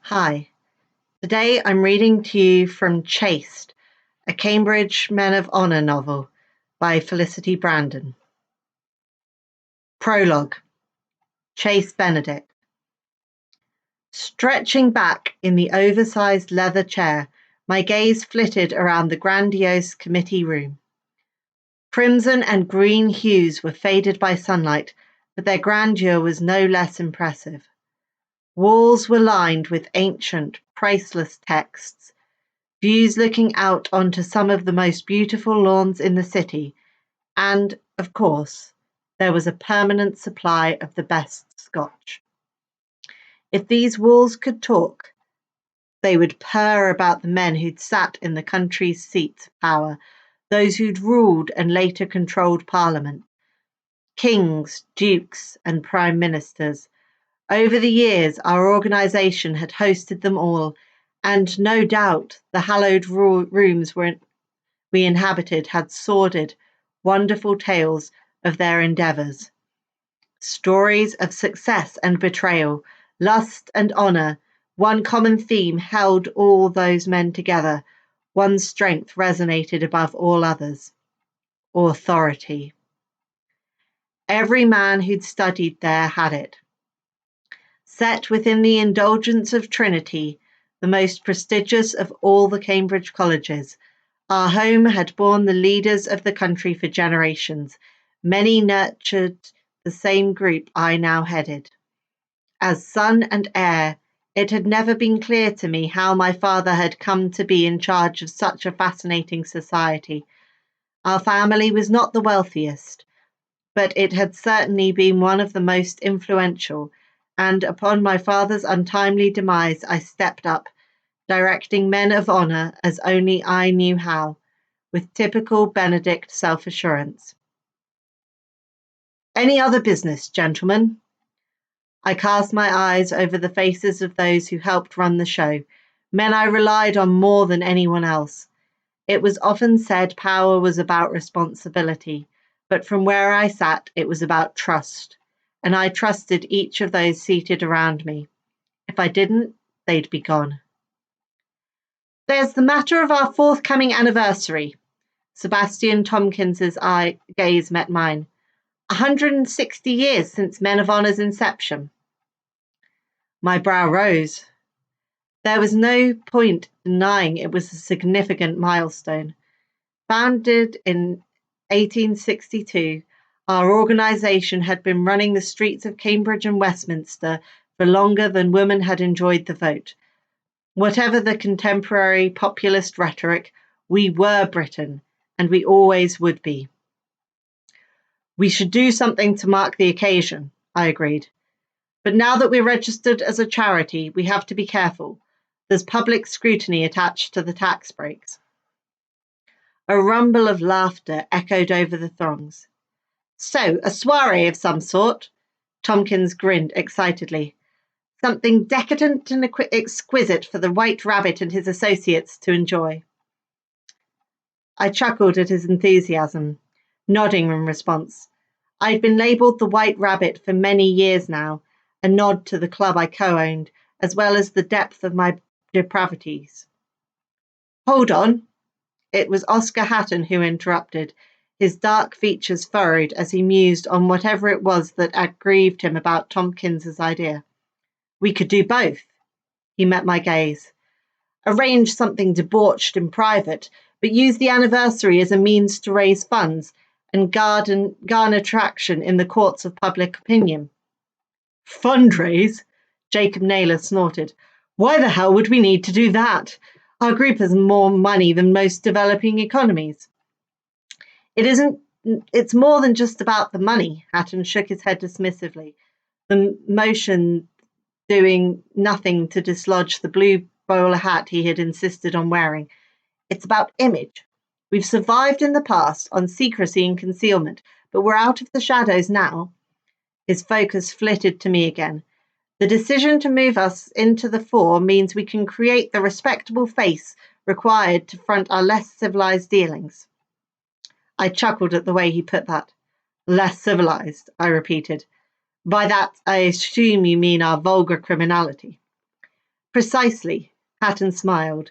Hi, today I'm reading to you from Chaste, a Cambridge Men of Honour novel by Felicity Brandon. Prologue. Chase Benedict. Stretching back in the oversized leather chair, my gaze flitted around the grandiose committee room. Crimson and green hues were faded by sunlight, but their grandeur was no less impressive. Walls were lined with ancient, priceless texts, views looking out onto some of the most beautiful lawns in the city, and, of course, there was a permanent supply of the best scotch. If these walls could talk, they would purr about the men who'd sat in the country's seats of power, those who'd ruled and later controlled Parliament. Kings, dukes, and prime ministers. Over the years, our organisation had hosted them all, and no doubt the hallowed rooms we inhabited had sordid, wonderful tales of their endeavours. Stories of success and betrayal, lust and honour. One common theme held all those men together. One strength resonated above all others: authority. Every man who'd studied there had it. Set within the indulgence of Trinity, the most prestigious of all the Cambridge colleges, our home had borne the leaders of the country for generations. Many nurtured the same group I now headed. As son and heir, it had never been clear to me how my father had come to be in charge of such a fascinating society. Our family was not the wealthiest, but it had certainly been one of the most influential, and upon my father's untimely demise I stepped up, directing men of honour as only I knew how, with typical Benedict self-assurance. Any other business, gentlemen? I cast my eyes over the faces of those who helped run the show, men I relied on more than anyone else. It was often said power was about responsibility, but from where I sat, it was about trust, and I trusted each of those seated around me. If I didn't, they'd be gone. There's the matter of our forthcoming anniversary. Sebastian Tompkins's gaze met mine. 160 years since Men of Honour's inception. My brow rose. There was no point denying it was a significant milestone. Founded in 1862, our organisation had been running the streets of Cambridge and Westminster for longer than women had enjoyed the vote. Whatever the contemporary populist rhetoric, we were Britain, and we always would be. We should do something to mark the occasion, I agreed. But now that we're registered as a charity, we have to be careful. There's public scrutiny attached to the tax breaks. A rumble of laughter echoed over the throngs. So, a soiree of some sort? Tompkins grinned excitedly. Something decadent and exquisite for the White Rabbit and his associates to enjoy. I chuckled at his enthusiasm, nodding in response. I'd been labelled the White Rabbit for many years now, a nod to the club I co-owned, as well as the depth of my depravities. Hold on. It was Oscar Hatton who interrupted, his dark features furrowed as he mused on whatever it was that aggrieved him about Tompkins's idea. We could do both. He met my gaze. Arrange something debauched in private, but use the anniversary as a means to raise funds and garner traction in the courts of public opinion. Fundraise? Jacob Naylor snorted. Why the hell would we need to do that? Our group has more money than most developing economies. It's more than just about the money, Hatton shook his head dismissively, the motion doing nothing to dislodge the blue bowler hat he had insisted on wearing. It's about image. We've survived in the past on secrecy and concealment, but we're out of the shadows now. His focus flitted to me again. The decision to move us into the fore means we can create the respectable face required to front our less civilized dealings. I chuckled at the way he put that. Less civilized, I repeated. By that, I assume you mean our vulgar criminality. Precisely, Hatton smiled.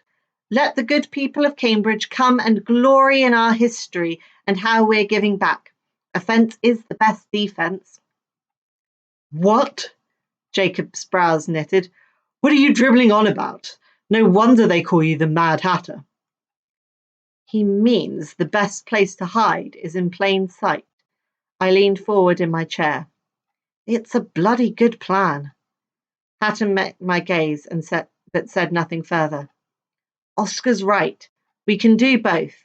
Let the good people of Cambridge come and glory in our history and how we're giving back. Offence is the best defence. What? Jacob's brows knitted. What are you dribbling on about? No wonder they call you the Mad Hatter. He means the best place to hide is in plain sight. I leaned forward in my chair. It's a bloody good plan. Hatton met my gaze but said nothing further. Oscar's right. We can do both.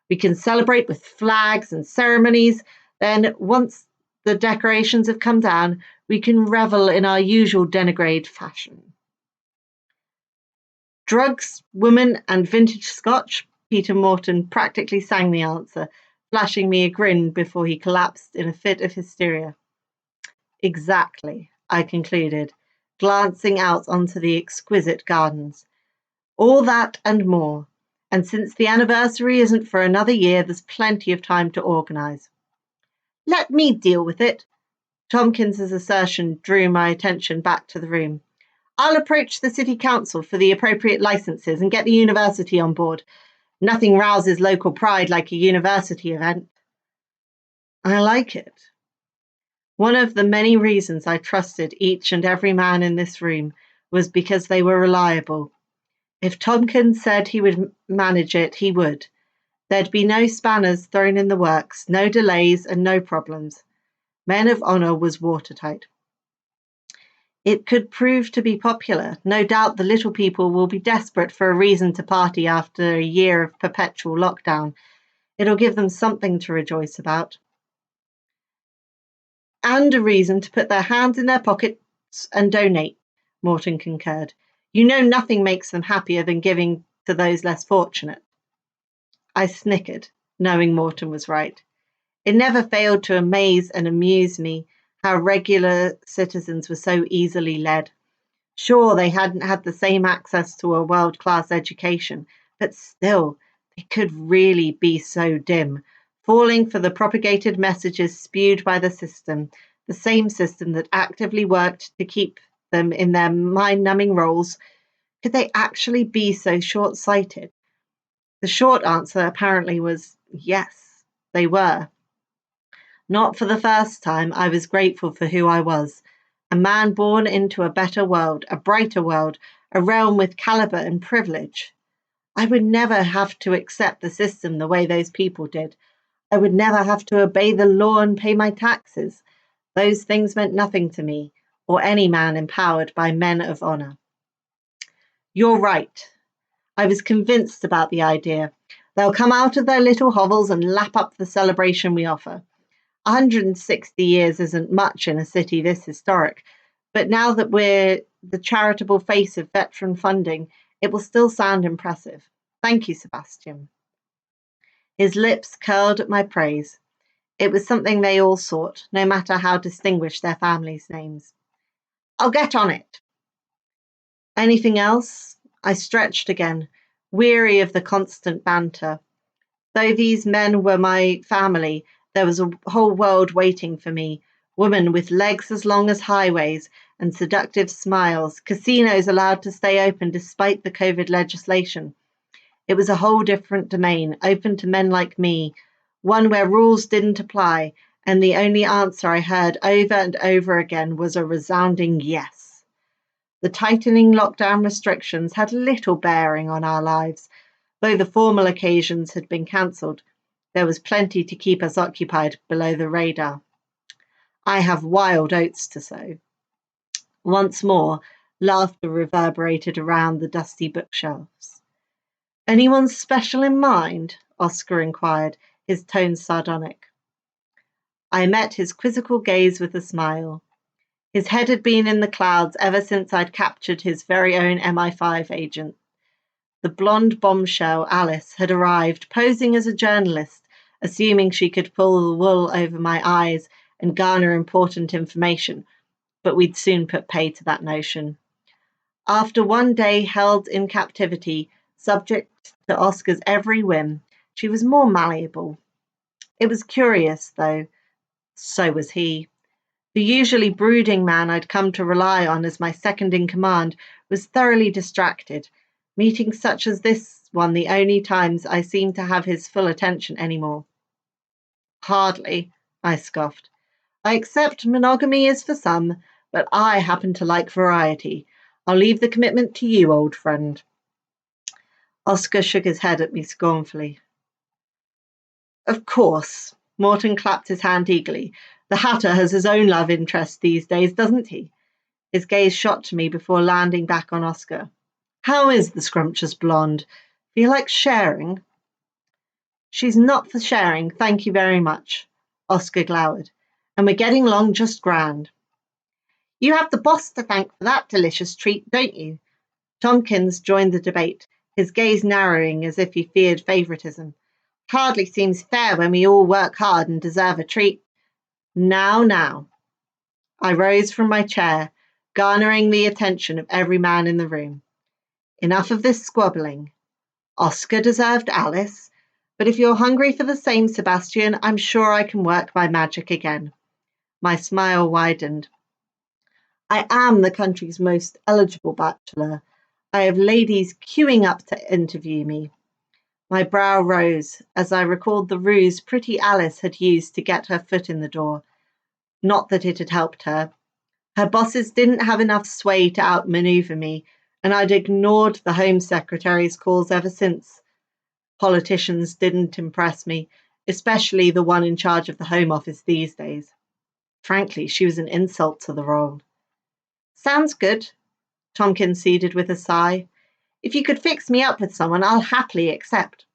We can celebrate with flags and ceremonies. Then, once the decorations have come down, we can revel in our usual denigrate fashion. Drugs, women, and vintage scotch, Peter Morton practically sang the answer, flashing me a grin before he collapsed in a fit of hysteria. Exactly, I concluded, glancing out onto the exquisite gardens. All that and more. And since the anniversary isn't for another year, there's plenty of time to organise. Let me deal with it. Tompkins's assertion drew my attention back to the room. I'll approach the City Council for the appropriate licences and get the university on board. Nothing rouses local pride like a university event. I like it. One of the many reasons I trusted each and every man in this room was because they were reliable. If Tompkins said he would manage it, he would. There'd be no spanners thrown in the works, no delays, and no problems. Men of honour was watertight. It could prove to be popular. No doubt the little people will be desperate for a reason to party after a year of perpetual lockdown. It'll give them something to rejoice about. And a reason to put their hands in their pockets and donate, Morton concurred. You know nothing makes them happier than giving to those less fortunate. I snickered, knowing Morton was right. It never failed to amaze and amuse me how regular citizens were so easily led. Sure, they hadn't had the same access to a world-class education, but still, they could really be so dim, falling for the propagated messages spewed by the same system that actively worked to keep them in their mind-numbing roles. Could they actually be so short-sighted? The short answer apparently was yes, they were. Not for the first time, I was grateful for who I was. A man born into a better world, a brighter world, a realm with calibre and privilege. I would never have to accept the system the way those people did. I would never have to obey the law and pay my taxes. Those things meant nothing to me, or any man empowered by men of honour. You're right. I was convinced about the idea. They'll come out of their little hovels and lap up the celebration we offer. 160 years isn't much in a city this historic, but now that we're the charitable face of veteran funding, it will still sound impressive. Thank you, Sebastian. His lips curled at my praise. It was something they all sought, no matter how distinguished their families' names. I'll get on it. Anything else? I stretched again, weary of the constant banter. Though these men were my family, there was a whole world waiting for me. Women with legs as long as highways and seductive smiles, casinos allowed to stay open despite the COVID legislation. It was a whole different domain, open to men like me, one where rules didn't apply, and the only answer I heard over and over again was a resounding yes. The tightening lockdown restrictions had little bearing on our lives. Though the formal occasions had been cancelled, there was plenty to keep us occupied below the radar. I have wild oats to sow. Once more, laughter reverberated around the dusty bookshelves. Anyone special in mind? Oscar inquired, his tone sardonic. I met his quizzical gaze with a smile. His head had been in the clouds ever since I'd captured his very own MI5 agent. The blonde bombshell, Alice, had arrived, posing as a journalist, assuming she could pull the wool over my eyes and garner important information, but we'd soon put pay to that notion. After one day held in captivity, subject to Oscar's every whim, she was more malleable. It was curious, though. So was he. The usually brooding man I'd come to rely on as my second in command was thoroughly distracted, meetings such as this one the only times I seemed to have his full attention anymore. Hardly, I scoffed. I accept monogamy is for some, but I happen to like variety. I'll leave the commitment to you, old friend. Oscar shook his head at me scornfully. Of course. Morton clapped his hand eagerly. The Hatter has his own love interest these days, doesn't he? His gaze shot to me before landing back on Oscar. How is the scrumptious blonde? Feel like sharing? She's not for sharing, thank you very much, Oscar glowered. And we're getting along just grand. You have the boss to thank for that delicious treat, don't you? Tompkins joined the debate, his gaze narrowing as if he feared favouritism. Hardly seems fair when we all work hard and deserve a treat. Now. I rose from my chair, garnering the attention of every man in the room. Enough of this squabbling. Oscar deserved Alice, but if you're hungry for the same, Sebastian, I'm sure I can work my magic again. My smile widened. I am the country's most eligible bachelor. I have ladies queuing up to interview me. My brow rose as I recalled the ruse pretty Alice had used to get her foot in the door. Not that it had helped her. Her bosses didn't have enough sway to outmaneuver me, and I'd ignored the Home Secretary's calls ever since. Politicians didn't impress me, especially the one in charge of the Home Office these days. Frankly, she was an insult to the role. Sounds good, Tompkins ceded with a sigh. If you could fix me up with someone, I'll happily accept.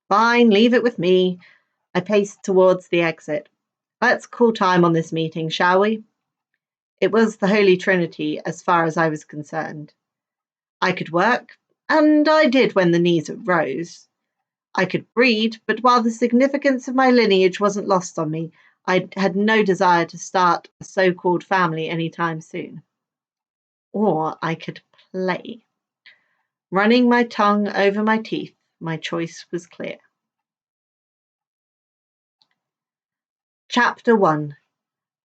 Fine, leave it with me. I paced towards the exit. Let's call time on this meeting, shall we? It was the Holy Trinity as far as I was concerned. I could work, and I did when the needs arose. I could breed, but while the significance of my lineage wasn't lost on me, I had no desire to start a so-called family any time soon. Or I could play. Running my tongue over my teeth, my choice was clear. Chapter 1.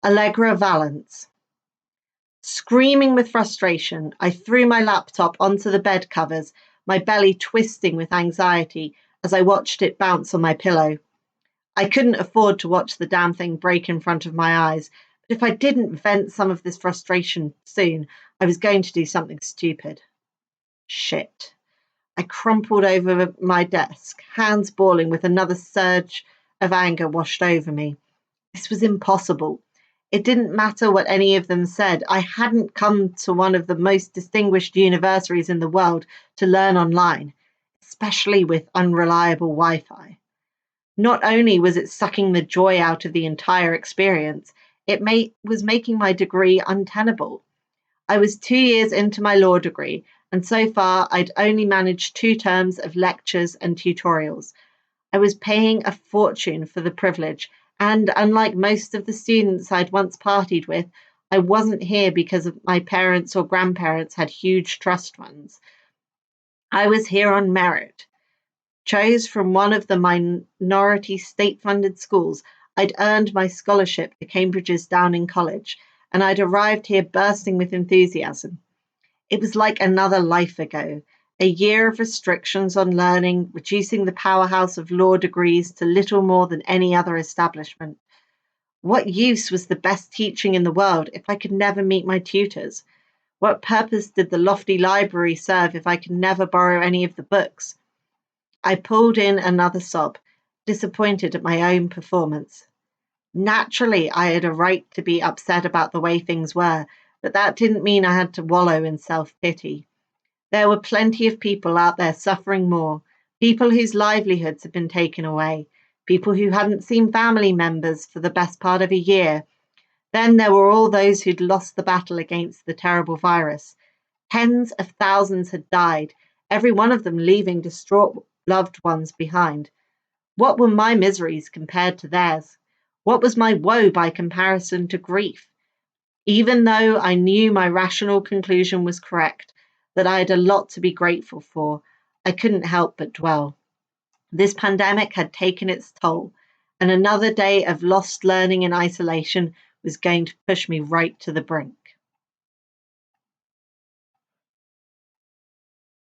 Allegra Valance. Screaming with frustration, I threw my laptop onto the bed covers, my belly twisting with anxiety as I watched it bounce on my pillow. I couldn't afford to watch the damn thing break in front of my eyes, but if I didn't vent some of this frustration soon, I was going to do something stupid. Shit. I crumpled over my desk, hands balling with another surge of anger washed over me. This was impossible. It didn't matter what any of them said. I hadn't come to one of the most distinguished universities in the world to learn online, especially with unreliable Wi-Fi. Not only was it sucking the joy out of the entire experience, it was making my degree untenable. I was 2 years into my law degree, and so far I'd only managed 2 terms of lectures and tutorials. I was paying a fortune for the privilege, and unlike most of the students I'd once partied with, I wasn't here because my parents or grandparents had huge trust funds. I was here on merit. Chose from one of the minority state-funded schools, I'd earned my scholarship to Cambridge's Downing College, and I'd arrived here bursting with enthusiasm. It was like another life ago, a year of restrictions on learning, reducing the powerhouse of law degrees to little more than any other establishment. What use was the best teaching in the world if I could never meet my tutors? What purpose did the lofty library serve if I could never borrow any of the books? I pulled in another sob, disappointed at my own performance. Naturally, I had a right to be upset about the way things were, but that didn't mean I had to wallow in self-pity. There were plenty of people out there suffering more, people whose livelihoods had been taken away, people who hadn't seen family members for the best part of a year. Then there were all those who'd lost the battle against the terrible virus. Tens of thousands had died, every one of them leaving distraught loved ones behind. What were my miseries compared to theirs? What was my woe by comparison to grief? Even though I knew my rational conclusion was correct, that I had a lot to be grateful for, I couldn't help but dwell. This pandemic had taken its toll, and another day of lost learning in isolation was going to push me right to the brink.